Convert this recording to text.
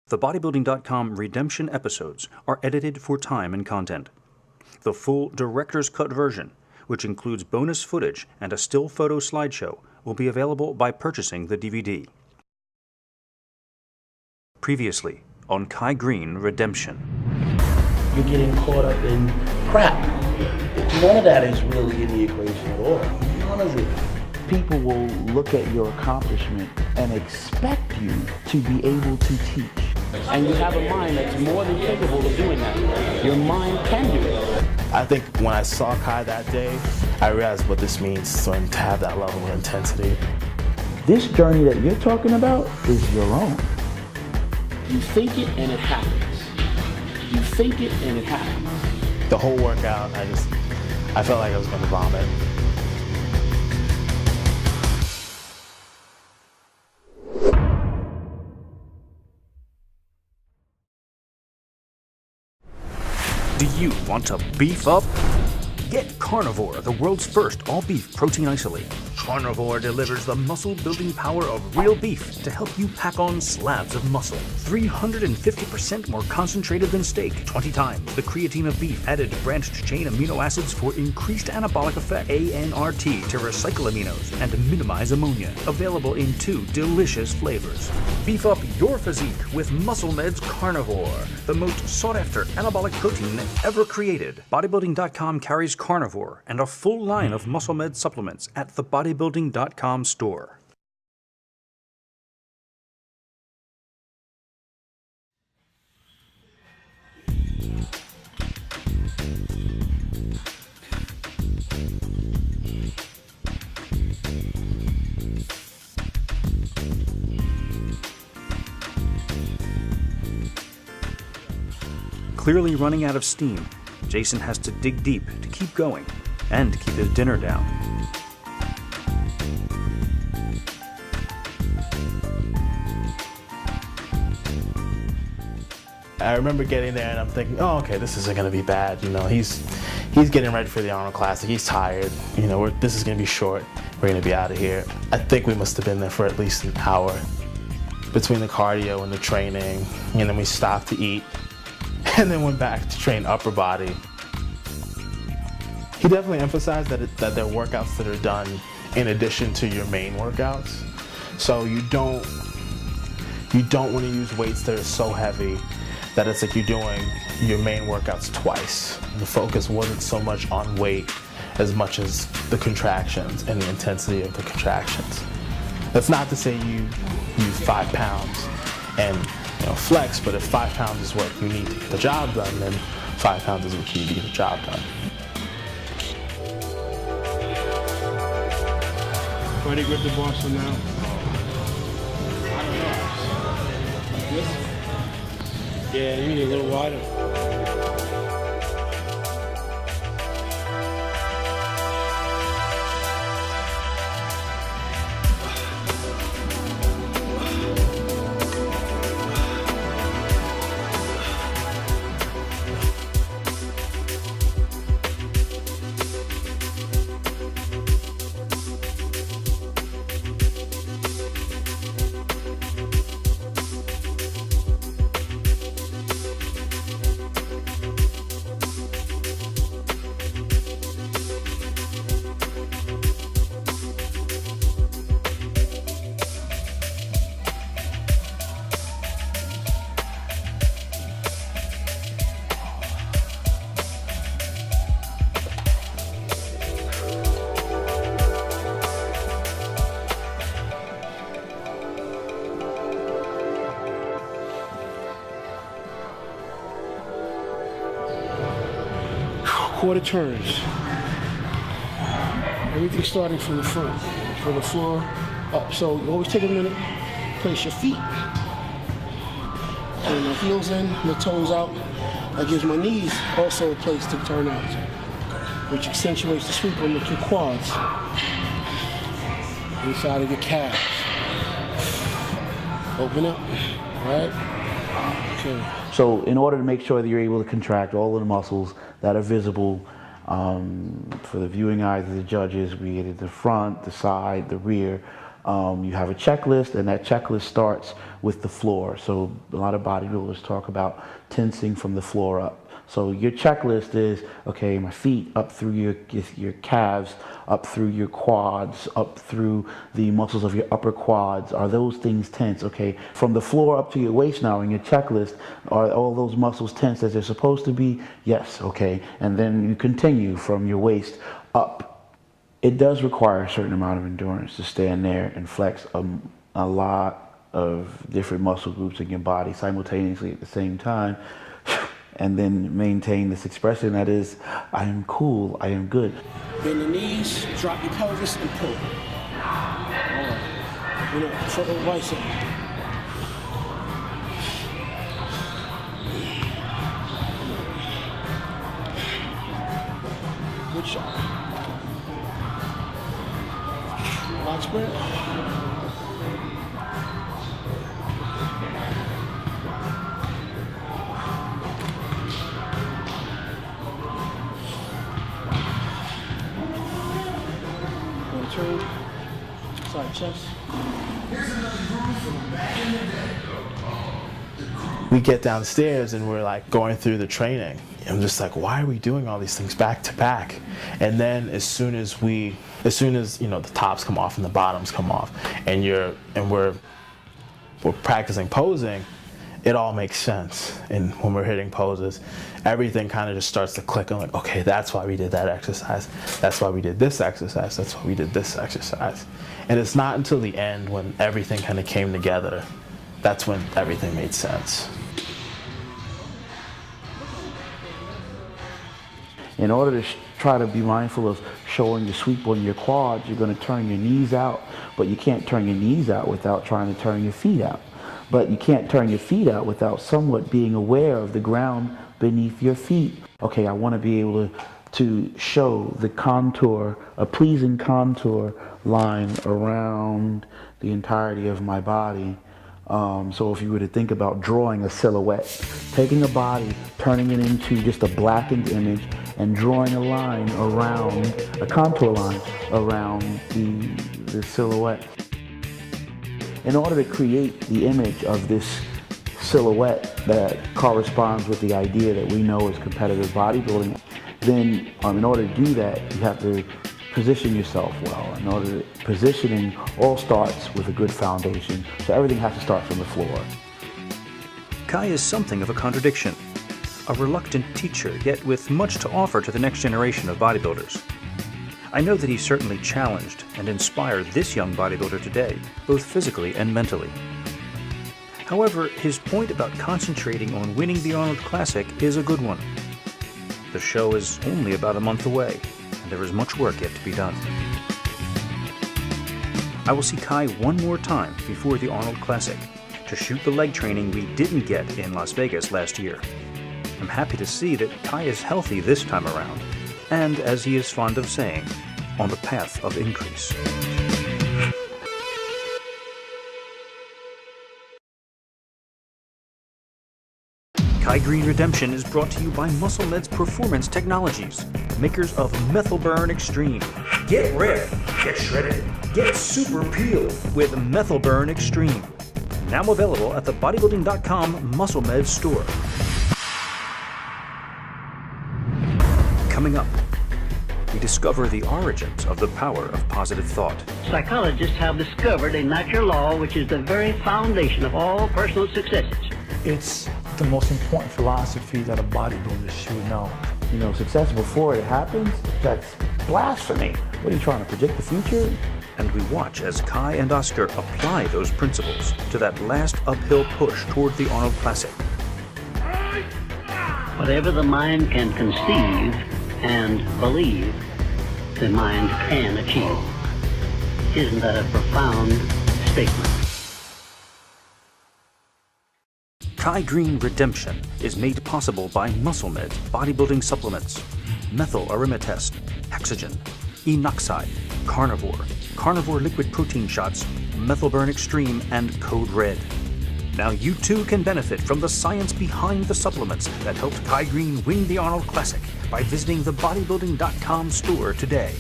The Bodybuilding.com Redemption episodes are edited for time and content. The full director's cut version, which includes bonus footage and a still photo slideshow, will be available by purchasing the DVD. Previously on Greene Redemption. You're getting caught up in crap. None of that is really in the equation at all. None of it. People will look at your accomplishment and expect you to be able to teach. And you have a mind that's more than capable of doing that. Your mind can do it. I think when I saw Kai that day, I realized what this means to have that level of intensity. This journey that you're talking about is your own. You think it and it happens. You think it and it happens. The whole workout, I felt like I was going to vomit. Do you want to beef up? Get Carnivore, the world's first all-beef protein isolate. Carnivore delivers the muscle-building power of real beef to help you pack on slabs of muscle. 350% more concentrated than steak, 20 times the creatine of beef, added branched-chain amino acids for increased anabolic effect, ANRT to recycle aminos and minimize ammonia. Available in 2 delicious flavors. Beef up your physique with Muscle Med's Carnivore, the most sought-after anabolic protein ever created. Bodybuilding.com carries Carnivore and a full line of Muscle Med supplements at the Bodybuilding.com store. Clearly running out of steam, Jason has to dig deep to keep going and to keep his dinner down. I remember getting there and I'm thinking, oh, okay, this isn't going to be bad. You know, he's getting ready for the Arnold Classic. He's tired. You know, this is going to be short. We're going to be out of here. I think we must have been there for at least an hour between the cardio and the training. And then we stopped to eat and then went back to train upper body. He definitely emphasized that there are workouts that are done in addition to your main workouts. So you don't want to use weights that are so heavy that it's like you're doing your main workouts twice. The focus wasn't so much on weight as much as the contractions and the intensity of the contractions. That's not to say you use 5 pounds and flex, but if 5 pounds is what you need to get the job done, then 5 pounds is what you need to get the job done. Why do you grip the bar so now? I don't know. Like this? Yeah, you need a little wider. Quarter turns. Everything starting from the front, from the floor up. So you always take a minute, place your feet. Turn my heels in, the toes out. That gives my knees also a place to turn out, which accentuates the sweep on your quads, inside of your calves. Open up, all right? Okay. So in order to make sure that you're able to contract all of the muscles that are visible for the viewing eyes of the judges, be it the front, the side, the rear, You have a checklist, and that checklist starts with the floor. So a lot of bodybuilders talk about tensing from the floor up. So your checklist is, okay, my feet up through your calves, up through your quads, up through the muscles of your upper quads. Are those things tense? Okay, from the floor up to your waist now in your checklist, are all those muscles tense as they're supposed to be? Yes, okay. And then you continue from your waist up. It does require a certain amount of endurance to stand there and flex a lot of different muscle groups in your body simultaneously at the same time. And then maintain this expression that is, I am cool, I am good. Bend the knees, drop your pelvis, and pull. All right. You know, control the bicep. Good shot. Box spread. Turn. Sorry, chest. We get downstairs and we're like going through the training. I'm just like, why are we doing all these things back to back? And then as soon as you know, the tops come off and the bottoms come off, and we're practicing posing, it all makes sense. And when we're hitting poses, everything kind of just starts to click. I'm like, okay, that's why we did that exercise. That's why we did this exercise. That's why we did this exercise. And it's not until the end, when everything kind of came together, that's when everything made sense. In order to try to be mindful of showing your sweep on your quads, you're going to turn your knees out, but you can't turn your knees out without trying to turn your feet out. But you can't turn your feet out without somewhat being aware of the ground beneath your feet. Okay, I want to be able to show the contour, a pleasing contour line around the entirety of my body. So if you were to think about drawing a silhouette, taking a body, turning it into just a blackened image, and drawing a line around, a contour line around the silhouette. In order to create the image of this silhouette that corresponds with the idea that we know as competitive bodybuilding, then in order to do that, you have to position yourself well. Positioning all starts with a good foundation, so everything has to start from the floor. Kai is something of a contradiction. A reluctant teacher, yet with much to offer to the next generation of bodybuilders. I know that he certainly challenged and inspired this young bodybuilder today, both physically and mentally. However, his point about concentrating on winning the Arnold Classic is a good one. The show is only about a month away, and there is much work yet to be done. I will see Kai one more time before the Arnold Classic to shoot the leg training we didn't get in Las Vegas last year. I'm happy to see that Kai is healthy this time around, and as he is fond of saying, on the path of increase. Kai Greene Redemption is brought to you by MuscleMed's Performance Technologies, makers of Methyl Burn Extreme. Get ripped, get shredded, get super peeled with Methyl Burn Extreme. Now available at the bodybuilding.com MuscleMed store. Coming up, we discover the origins of the power of positive thought. Psychologists have discovered a natural law which is the very foundation of all personal successes. It's the most important philosophy that a bodybuilder should know. You know, success before it happens, that's blasphemy. What are you trying to predict the future? And we watch as Kai and Oscar apply those principles to that last uphill push toward the Arnold Classic. Whatever the mind can conceive and believe, the mind can achieve. Isn't that a profound statement? Kai Greene Redemption is made possible by MuscleMed's bodybuilding supplements, methyl aromatase, hexogen, enoxide, carnivore liquid protein shots, Methyl Burn Extreme, and Code Red. Now you too can benefit from the science behind the supplements that helped Kai Greene win the Arnold Classic by visiting the bodybuilding.com store today.